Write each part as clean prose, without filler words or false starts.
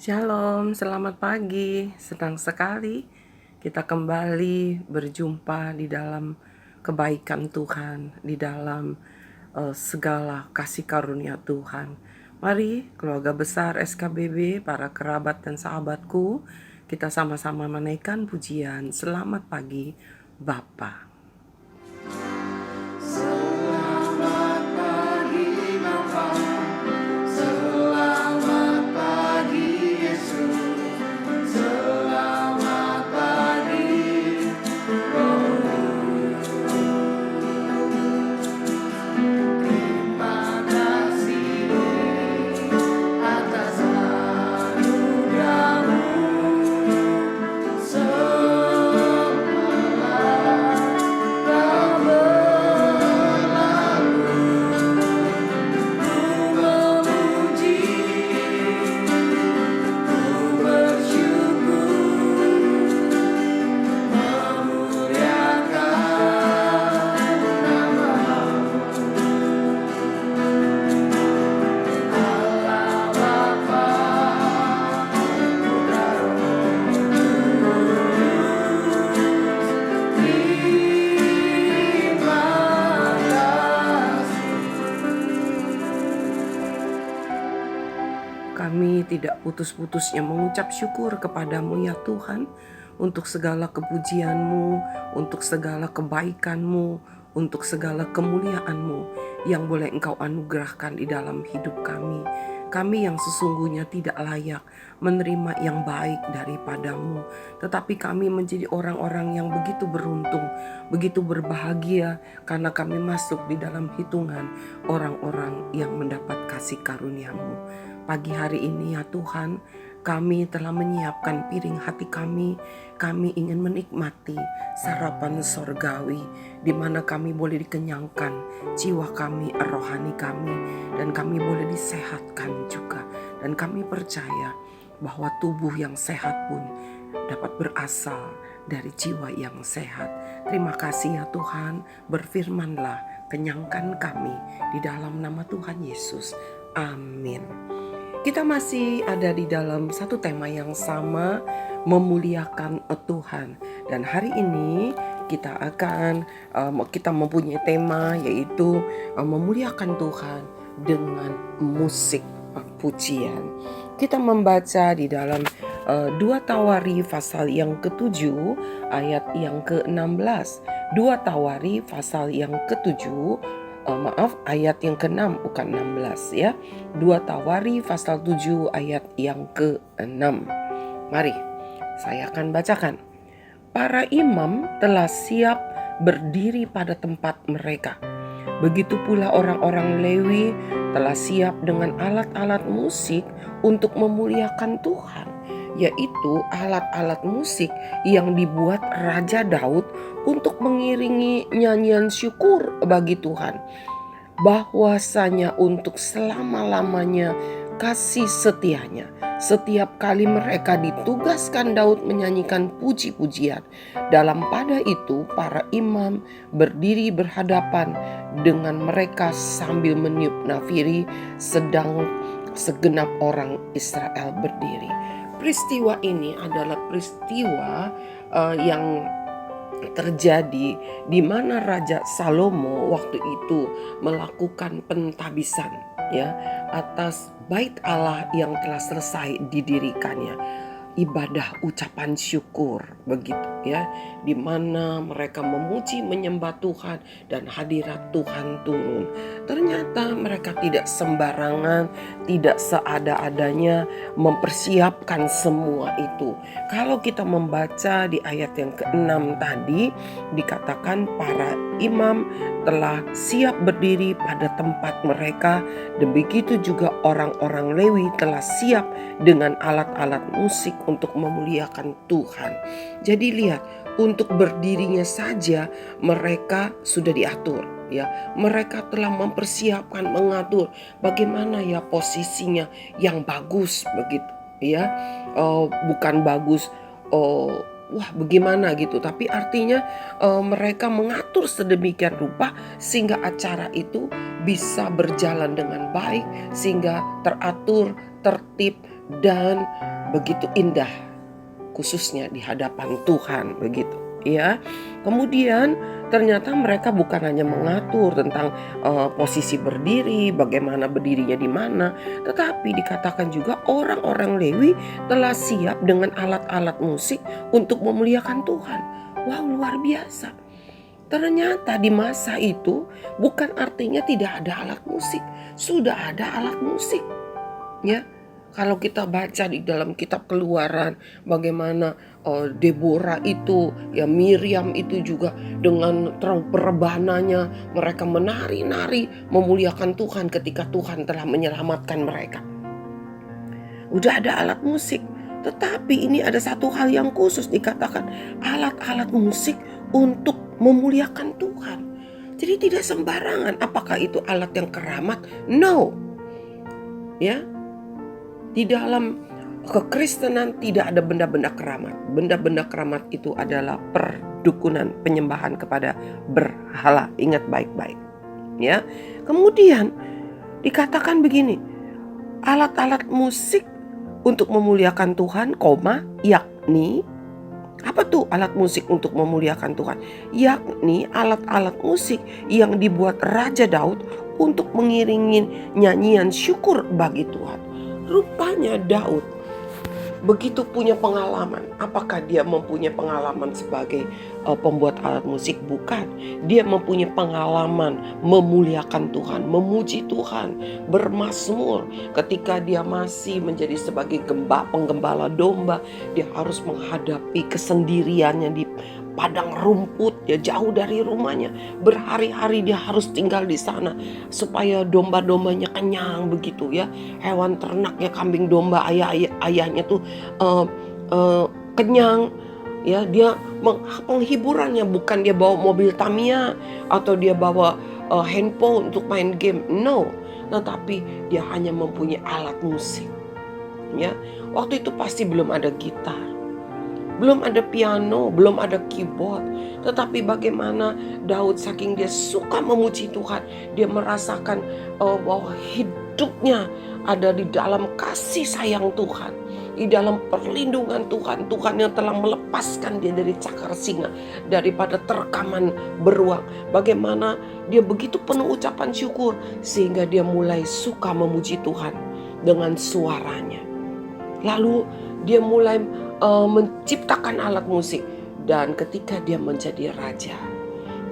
Shalom, selamat pagi. Senang sekali kita kembali berjumpa di dalam kebaikan Tuhan, di dalam segala kasih karunia Tuhan. Mari keluarga besar SKBB, para kerabat dan sahabatku, kita sama-sama menaikkan pujian. Selamat pagi, Bapa. Selamat pagi Bapa, selamat pagi Yesus, selamat pagi Roh. Terima kasih atas anugerah-Mu, semalam Kau berlalu. Ku memuji, ku bersyukur, memuliakan nama-Mu. Allah Bapa, Putra Roh Kudus, terima kasih. Kami tidak putus-putusnya mengucap syukur kepadamu ya Tuhan, untuk segala kepujian-Mu, untuk segala kebaikan-Mu, untuk segala kemuliaan-Mu yang boleh Engkau anugerahkan di dalam hidup kami. Kami yang sesungguhnya tidak layak menerima yang baik daripada-Mu, tetapi kami menjadi orang-orang yang begitu beruntung, begitu berbahagia karena kami masuk di dalam hitungan orang-orang yang mendapat kasih karunia-Mu. Pagi hari ini ya Tuhan, kami telah menyiapkan piring hati kami. Kami ingin menikmati sarapan sorgawi, di mana kami boleh dikenyangkan jiwa kami, rohani kami, dan kami boleh disehatkan juga. Dan kami percaya bahwa tubuh yang sehat pun dapat berasal dari jiwa yang sehat. Terima kasih ya Tuhan, berfirmanlah, kenyangkan kami di dalam nama Tuhan Yesus. Amin. Kita masih ada di dalam satu tema yang sama, memuliakan Tuhan. Dan hari ini kita akan kita mempunyai tema yaitu memuliakan Tuhan dengan musik pujian. Kita membaca di dalam 2 Tawari pasal yang ke-7 ayat yang ke-16. 2 Tawari pasal yang ke-7 ayat yang ke-6, bukan 16 ya. 2 Tawari pasal 7 ayat yang ke-6. Mari saya akan bacakan. Para imam telah siap berdiri pada tempat mereka. Begitu pula orang-orang Lewi telah siap dengan alat-alat musik untuk memuliakan Tuhan, yaitu alat-alat musik yang dibuat Raja Daud untuk mengiringi nyanyian syukur bagi Tuhan, bahwasanya untuk selama-lamanya kasih setianya. Setiap kali mereka ditugaskan Daud menyanyikan puji-pujian. Dalam pada itu para imam berdiri berhadapan dengan mereka sambil meniup nafiri, sedang segenap orang Israel berdiri. Peristiwa ini adalah peristiwa yang terjadi di mana Raja Salomo waktu itu melakukan pentabisan ya atas bait Allah yang telah selesai didirikannya. Ibadah ucapan syukur begitu ya, di mana mereka memuji menyembah Tuhan dan hadirat Tuhan turun. Ternyata mereka tidak sembarangan, tidak seada-adanya mempersiapkan semua itu. Kalau kita membaca di ayat yang ke-6 tadi dikatakan para imam telah siap berdiri pada tempat mereka, dan begitu juga orang-orang Lewi telah siap dengan alat-alat musik untuk memuliakan Tuhan. Jadi lihat, untuk berdirinya saja mereka sudah diatur ya. Mereka telah mempersiapkan, mengatur bagaimana ya posisinya yang bagus begitu ya. Bukan bagus wah bagaimana gitu, tapi artinya mereka mengatur sedemikian rupa sehingga acara itu bisa berjalan dengan baik, sehingga teratur, tertib, dan begitu indah, khususnya di hadapan Tuhan, begitu ya. Kemudian ternyata mereka bukan hanya mengatur tentang posisi berdiri, bagaimana berdirinya di mana, tetapi dikatakan juga orang-orang Lewi telah siap dengan alat-alat musik untuk memuliakan Tuhan. Wow, luar biasa. Ternyata di masa itu bukan artinya tidak ada alat musik, sudah ada alat musik. Ya, kalau kita baca di dalam kitab Keluaran bagaimana Deborah itu, ya Miriam itu juga dengan terang perbananya mereka menari-nari memuliakan Tuhan ketika Tuhan telah menyelamatkan mereka. Udah ada alat musik, tetapi ini ada satu hal yang khusus dikatakan alat-alat musik untuk memuliakan Tuhan. Jadi tidak sembarangan. Apakah itu alat yang keramat? No. Ya. Di dalam kekristenan tidak ada benda-benda keramat. Benda-benda keramat itu adalah perdukunan, penyembahan kepada berhala. Ingat baik-baik. Ya. Kemudian dikatakan begini, alat-alat musik untuk memuliakan Tuhan, yakni apa tuh alat musik untuk memuliakan Tuhan? Yakni alat-alat musik yang dibuat Raja Daud untuk mengiringi nyanyian syukur bagi Tuhan. Rupanya Daud begitu punya pengalaman. Apakah dia mempunyai pengalaman sebagai pembuat alat musik? Bukan. Dia mempunyai pengalaman memuliakan Tuhan, memuji Tuhan, bermazmur. Ketika dia masih menjadi sebagai penggembala domba, dia harus menghadapi kesendiriannya di padang rumput, ya jauh dari rumahnya. Berhari-hari dia harus tinggal di sana supaya domba-dombanya kenyang begitu ya. Hewan ternaknya, kambing domba ayahnya tuh kenyang ya. Dia penghiburannya bukan dia bawa mobil Tamiya atau dia bawa handphone untuk main game, no. Tetapi dia hanya mempunyai alat musik ya. Waktu itu pasti belum ada gitar, belum ada piano, belum ada keyboard. Tetapi bagaimana Daud saking dia suka memuji Tuhan, dia merasakan bahwa hidupnya ada di dalam kasih sayang Tuhan, di dalam perlindungan Tuhan. Tuhan yang telah melepaskan dia dari cakar singa, daripada terkaman beruang. Bagaimana dia begitu penuh ucapan syukur sehingga dia mulai suka memuji Tuhan dengan suaranya. Lalu dia mulai menciptakan alat musik. Dan ketika dia menjadi raja,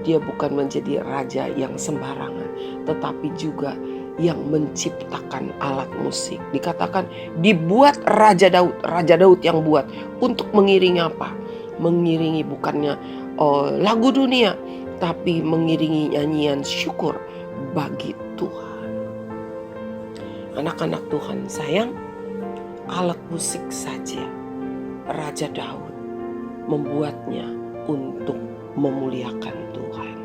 dia bukan menjadi raja yang sembarangan, tetapi juga yang menciptakan alat musik. Dikatakan dibuat Raja Daud yang buat untuk mengiringi apa? Mengiringi bukannya lagu dunia, tapi mengiringi nyanyian syukur bagi Tuhan. Anak-anak Tuhan sayang, alat musik saja Raja Daud membuatnya untuk memuliakan Tuhan.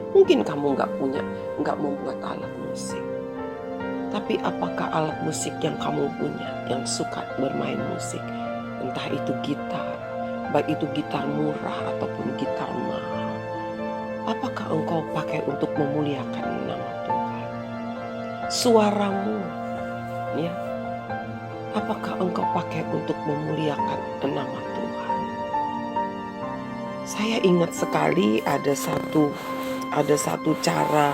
Mungkin kamu nggak membuat alat musik. Tapi apakah alat musik yang kamu punya, yang suka bermain musik? Entah itu gitar, baik itu gitar murah ataupun gitar mahal. Apakah engkau pakai untuk memuliakan nama Tuhan? Suaramu, ya. Apakah engkau pakai untuk memuliakan nama Tuhan? Saya ingat sekali ada satu cara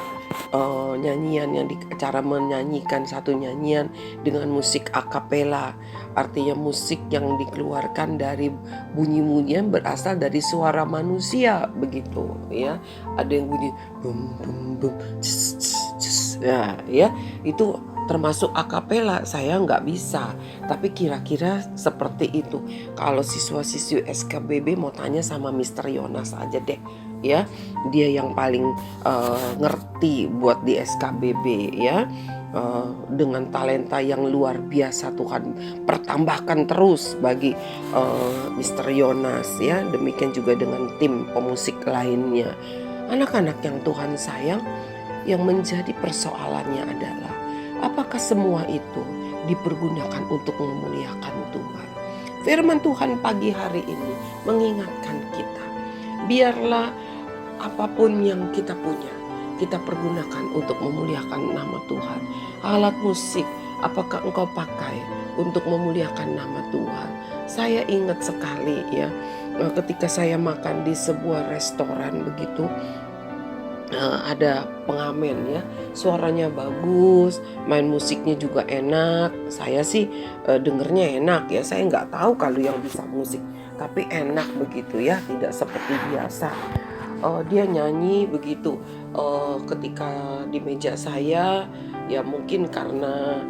nyanyian cara menyanyikan satu nyanyian dengan musik akapela. Artinya musik yang dikeluarkan dari bunyi-bunyian berasal dari suara manusia begitu ya. Ada yang bunyi bum bum bum cis, cis, cis. Ya, itu termasuk akapela. Saya nggak bisa, tapi kira-kira seperti itu. Kalau siswa-siswi SKBB mau tanya sama Mr. Yonas aja deh ya, dia yang paling ngerti buat di SKBB ya. Dengan talenta yang luar biasa Tuhan pertambahkan terus bagi Mr. Yonas ya. Demikian juga dengan tim pemusik lainnya. Anak-anak yang Tuhan sayang, yang menjadi persoalannya adalah apakah semua itu dipergunakan untuk memuliakan Tuhan? Firman Tuhan pagi hari ini mengingatkan kita, biarlah apapun yang kita punya, kita pergunakan untuk memuliakan nama Tuhan. Alat musik, apakah engkau pakai untuk memuliakan nama Tuhan. Saya ingat sekali ya, ketika saya makan di sebuah restoran begitu, ada pengamen ya, suaranya bagus, main musiknya juga enak. Saya sih dengernya enak ya, saya nggak tahu kalau yang bisa musik, tapi enak begitu ya, tidak seperti biasa. Dia nyanyi begitu ketika di meja saya, ya mungkin karena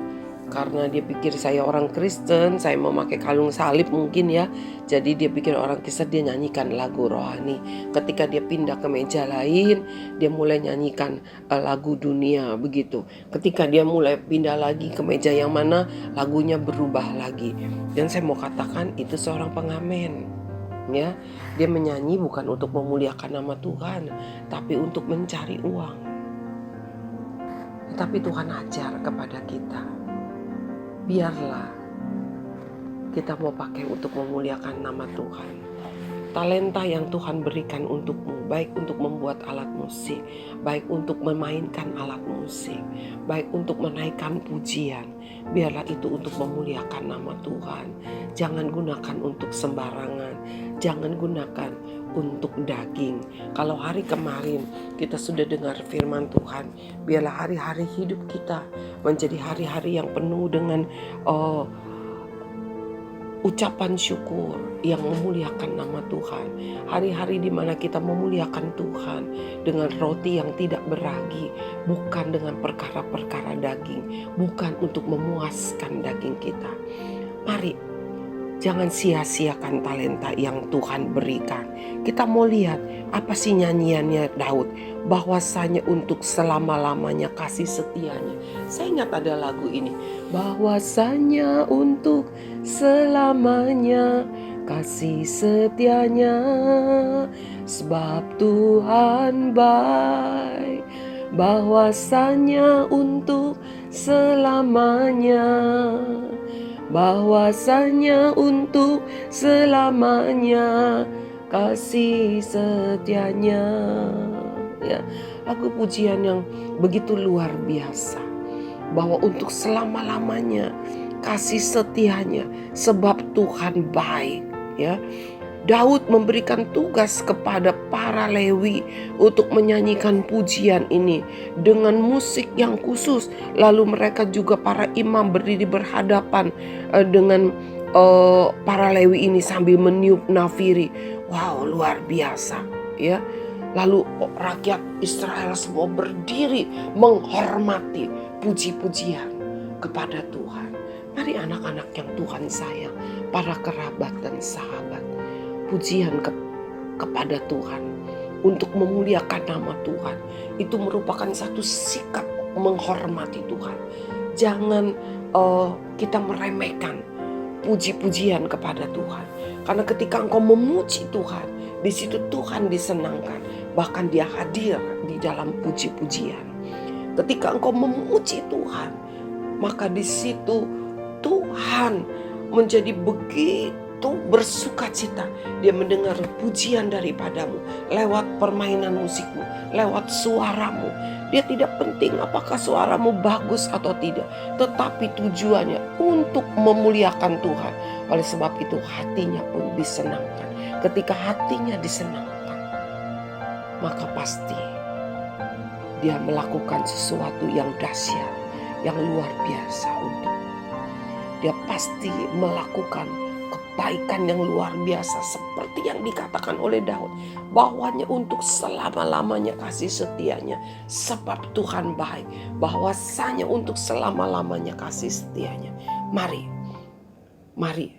dia pikir saya orang Kristen, saya memakai kalung salib mungkin ya. Jadi dia pikir orang Kristen, dia nyanyikan lagu rohani. Ketika dia pindah ke meja lain, dia mulai nyanyikan lagu dunia begitu. Ketika dia mulai pindah lagi ke meja yang mana, lagunya berubah lagi. Dan saya mau katakan itu seorang pengamen. Ya, dia menyanyi bukan untuk memuliakan nama Tuhan, tapi untuk mencari uang. Tapi Tuhan ajar kepada kita, biarlah kita mau pakai untuk memuliakan nama Tuhan. Talenta yang Tuhan berikan untukmu, baik untuk membuat alat musik, baik untuk memainkan alat musik, baik untuk menaikkan pujian, biarlah itu untuk memuliakan nama Tuhan. Jangan gunakan untuk sembarangan, jangan gunakan untuk daging. Kalau hari kemarin kita sudah dengar firman Tuhan, biarlah hari-hari hidup kita menjadi hari-hari yang penuh dengan ucapan syukur yang memuliakan nama Tuhan. Hari-hari di mana kita memuliakan Tuhan dengan roti yang tidak beragi, bukan dengan perkara-perkara daging, bukan untuk memuaskan daging kita. Mari, jangan sia-siakan talenta yang Tuhan berikan. Kita mau lihat apa sih nyanyiannya Daud, bahwasanya untuk selama-lamanya kasih setianya. Saya ingat ada lagu ini, bahwasanya untuk selamanya kasih setianya, sebab Tuhan baik. Bahwasanya untuk selamanya, bahwasanya untuk selamanya kasih setianya. Ya, lagu pujian yang begitu luar biasa, bahwa untuk selama-lamanya kasih setianya, sebab Tuhan baik. Ya, Daud memberikan tugas kepada para Lewi untuk menyanyikan pujian ini dengan musik yang khusus. Lalu mereka juga para imam berdiri berhadapan dengan para Lewi ini sambil meniup nafiri. Wow, luar biasa ya. Lalu rakyat Israel semua berdiri menghormati puji-pujian kepada Tuhan. Mari anak-anak yang Tuhan sayang, para kerabat dan sahabat, pujian kepada Tuhan untuk memuliakan nama Tuhan itu merupakan satu sikap menghormati Tuhan. Jangan kita meremehkan puji-pujian kepada Tuhan, karena ketika engkau memuji Tuhan, di situ Tuhan disenangkan, bahkan Dia hadir di dalam puji-pujian. Ketika engkau memuji Tuhan, maka di situ Tuhan menjadi begitu bersukacita. Dia mendengar pujian daripadamu lewat permainan musikmu, lewat suaramu. Dia tidak penting apakah suaramu bagus atau tidak, tetapi tujuannya untuk memuliakan Tuhan. Oleh sebab itu hatinya pun disenangkan. Ketika hatinya disenangkan, maka pasti dia melakukan sesuatu yang dahsyat, yang luar biasa untukmu. Dia pasti melakukan kebaikan yang luar biasa seperti yang dikatakan oleh Daud, bahwanya untuk selama-lamanya kasih setianya, sebab Tuhan baik. Bahwasanya untuk selama-lamanya kasih setianya. Mari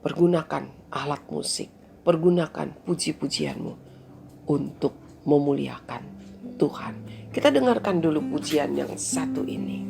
pergunakan alat musik, pergunakan puji-pujianmu untuk memuliakan Tuhan. Kita dengarkan dulu pujian yang satu ini.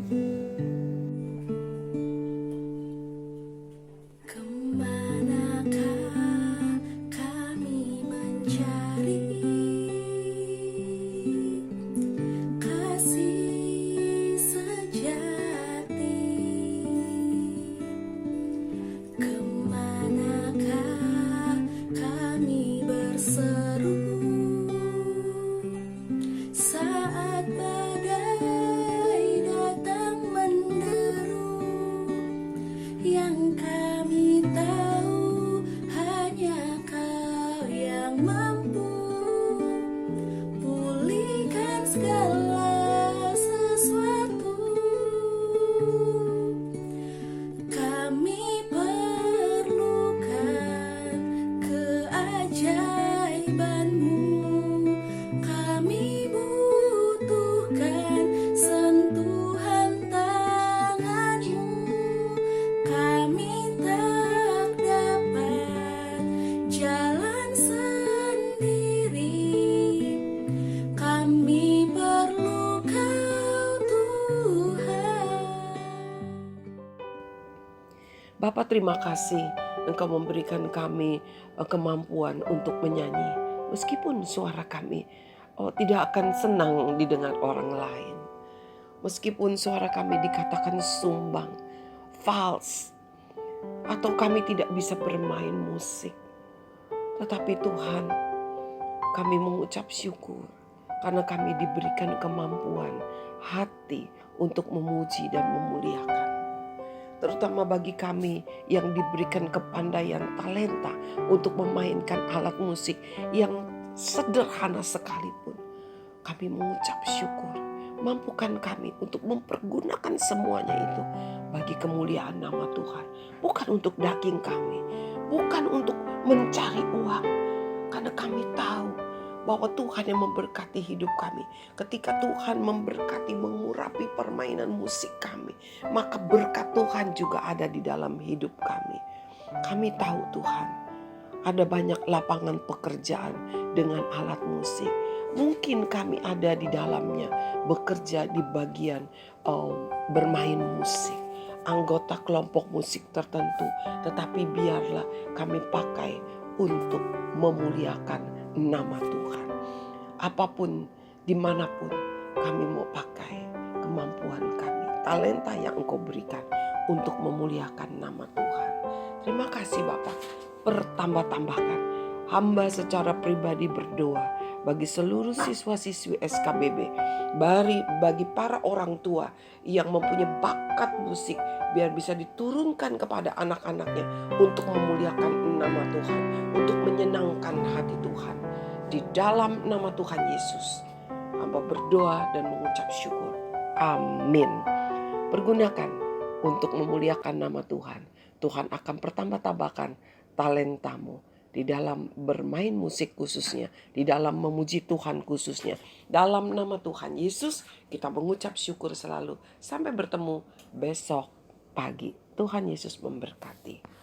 mampu pulihkan segala sesuatu. Kami perlukan keajaiban-Mu. Kami butuhkan sentuhan tangan-Mu. Kami tak dapat jalan sendiri. Kami perlu Kau, Tuhan. Bapa, terima kasih Engkau memberikan kami kemampuan untuk menyanyi. Meskipun suara kami tidak akan senang didengar orang lain. Meskipun suara kami dikatakan sumbang, false, atau kami tidak bisa bermain musik. Tetapi Tuhan, kami mengucap syukur karena kami diberikan kemampuan hati untuk memuji dan memuliakan. Terutama bagi kami yang diberikan kepandaian talenta untuk memainkan alat musik yang sederhana sekalipun. Kami mengucap syukur. Mampukan kami untuk mempergunakan semuanya itu bagi kemuliaan nama Tuhan. Bukan untuk daging kami, bukan untuk mencari uang. Karena kami tahu bahwa Tuhan yang memberkati hidup kami. Ketika Tuhan memberkati, mengurapi permainan musik kami, maka berkat Tuhan juga ada di dalam hidup kami. Kami tahu Tuhan, ada banyak lapangan pekerjaan dengan alat musik. Mungkin kami ada di dalamnya, bekerja di bagian bermain musik, anggota kelompok musik tertentu. Tetapi biarlah kami pakai untuk memuliakan nama Tuhan. Apapun, dimanapun kami mau pakai kemampuan kami, talenta yang Engkau berikan untuk memuliakan nama Tuhan. Terima kasih Bapak, pertambah-tambahkan. Hamba secara pribadi berdoa bagi seluruh siswa-siswi SKBB, bagi para orang tua yang mempunyai bakat musik, biar bisa diturunkan kepada anak-anaknya untuk memuliakan nama Tuhan, untuk menyenangkan hati Tuhan. Di dalam nama Tuhan Yesus, hamba berdoa dan mengucap syukur. Amin. Pergunakan untuk memuliakan nama Tuhan. Tuhan akan pertambah-tambahkan talentamu di dalam bermain musik khususnya, di dalam memuji Tuhan khususnya. Dalam nama Tuhan Yesus kita mengucap syukur selalu. Sampai bertemu besok pagi. Tuhan Yesus memberkati.